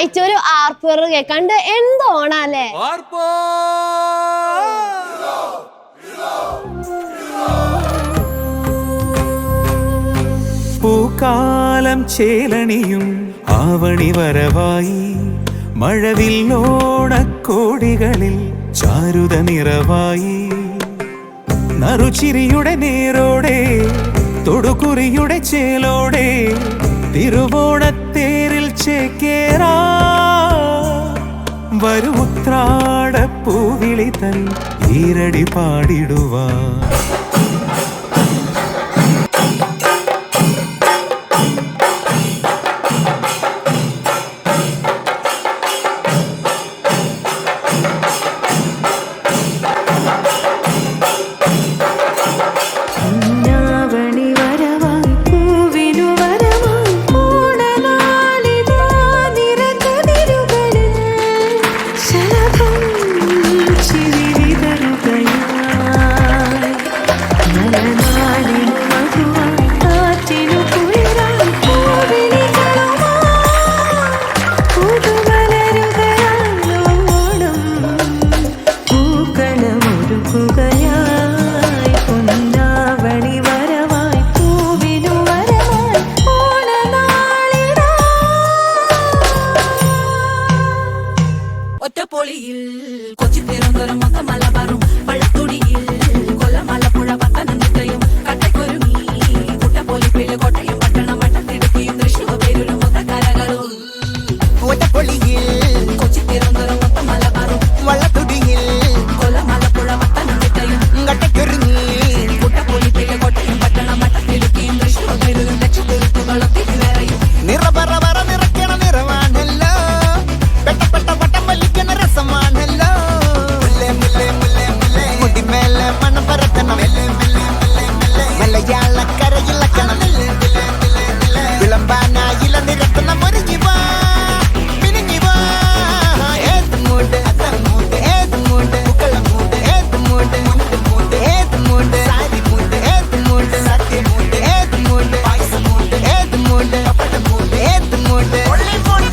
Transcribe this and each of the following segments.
ആഴ്ച ഒരു ആർപ്പർ കേൾക്കാണ്ട് എന്തോണല്ലേ. പൂക്കാലം ചേലണിയും ആവണി വരവായി, മഴവില്ലോണക്കോടികളിൽ ചാരുത നിറവായി. നറുചിരിയുടെ നേരോടെ തൊടുകുറിയുടെ ചേലോടെ തിരുവോണത്തേരിൽ ചേക്കേറാ. വരു ഉത്രാടപ്പൂവിളി തൻ ഈരടി പാടിടുവാ. ഒറ്റപ്പൊളിയിൽ കൊച്ചി തിരുവനന്തപുരം മൊത്തം മലബാറും പള്ളത്തുടിയിൽ കൊല്ലം ആലപ്പുഴ പത്തനംതിട്ടയും കട്ടക്കൊരുങ്ങി കുട്ടപ്പൊലിപ്പില് കോട്ടയം പട്ടണം മട്ടത്തിടുക്കിയും തൃശ്ശൂർ പേരൂരും മൊത്തക്കരകളും. ഒറ്റപ്പൊളിയിൽ കൊച്ചി തിരുവനന്തപുരം മൊത്തം മലബാറും വള്ളത്തുടിയിൽ കൊല്ലം ആലപ്പുഴ പത്തനംതിട്ടയും കട്ടക്കൊരുങ്ങി കുട്ടപ്പൊലിപ്പില് കോട്ടയം പട്ടണം മട്ടത്തിടുക്കിയും തൃശ്ശൂർ പേരൂരും ലക്ഷത്തിരുത്തുകളും തിരുവേറയും. നിറപറ വറ നിറയ്ക്കണ നിറവാണല്ലോ, പെട്ടപ്പെട്ട വട്ടം വലിക്കണ രസമാണല്ലോ. മുല്ലേ മുല്ലേ മുല്ലേ മുല്ലേ മുടിമേലെ മണം പരത്തണം, മലയാളക്കരയിലക്കണം, വിളമ്പാനായില നിരത്തണം. ഒരുങ്ങി വാ മിനിങ്ങി വാ. ഏത് മൂട് ഏത് മൂട് മുക്കള മൂട് ഏത് മൂട് മുണ്ട് മൂട് ഏത് മൂട് സാരി മൂട് ഏത് മൂട് സത്യ മൂട് ഏത് മൂട് പായസ മൂട് ഏത് മൂട് പപ്പട മൂട് ഏത് മൂട് ഒള്ളി മൂട്.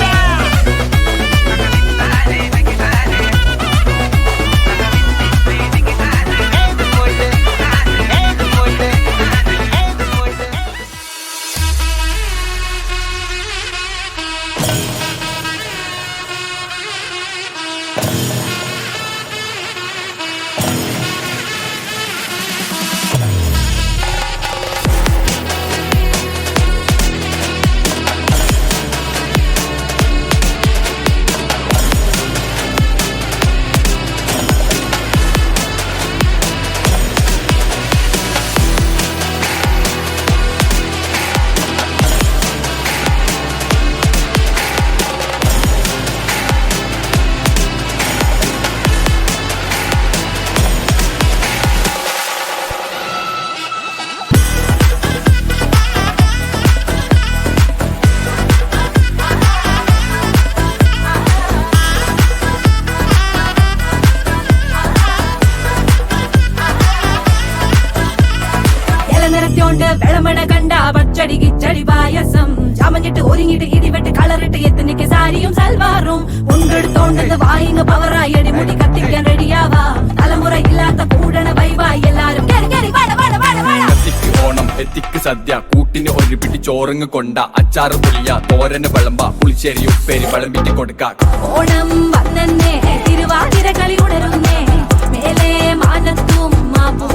വെളമണ കണ്ട പച്ചടി കിച്ചടി പായസം ചാമഞ്ഞിട്ട് ഒരുങ്ങിട്ട് ഇടിവെട്ട് കളറിട്ട് എത്തനിക്ക് സാരിയും സൽവാറും ഉണ്ടെടുത്തോണ്ടത് വായിങ് പവറായി അടിമുടി കത്തിക്കാൻ റെഡിയാവാ. തലമുറ ഇല്ലാത്ത കൂടണ വൈവായി എല്ലാരും ഓണം എത്തിക്ക് സദ്യ കൂട്ടിന് ഒരു പിടി ചോറങ്ങ് കൊണ്ട അച്ചാറ് പുളിയ തോരന് വിളമ്പ പുളിശ്ശേരി ഉപ്പേരി വിളമ്പിട്ട് കൊടുക്ക. ഓണം വന്നേ തിരുവാതിര കളി ഉണരുന്നേ മേലെ മാനത്തും മാപ്പും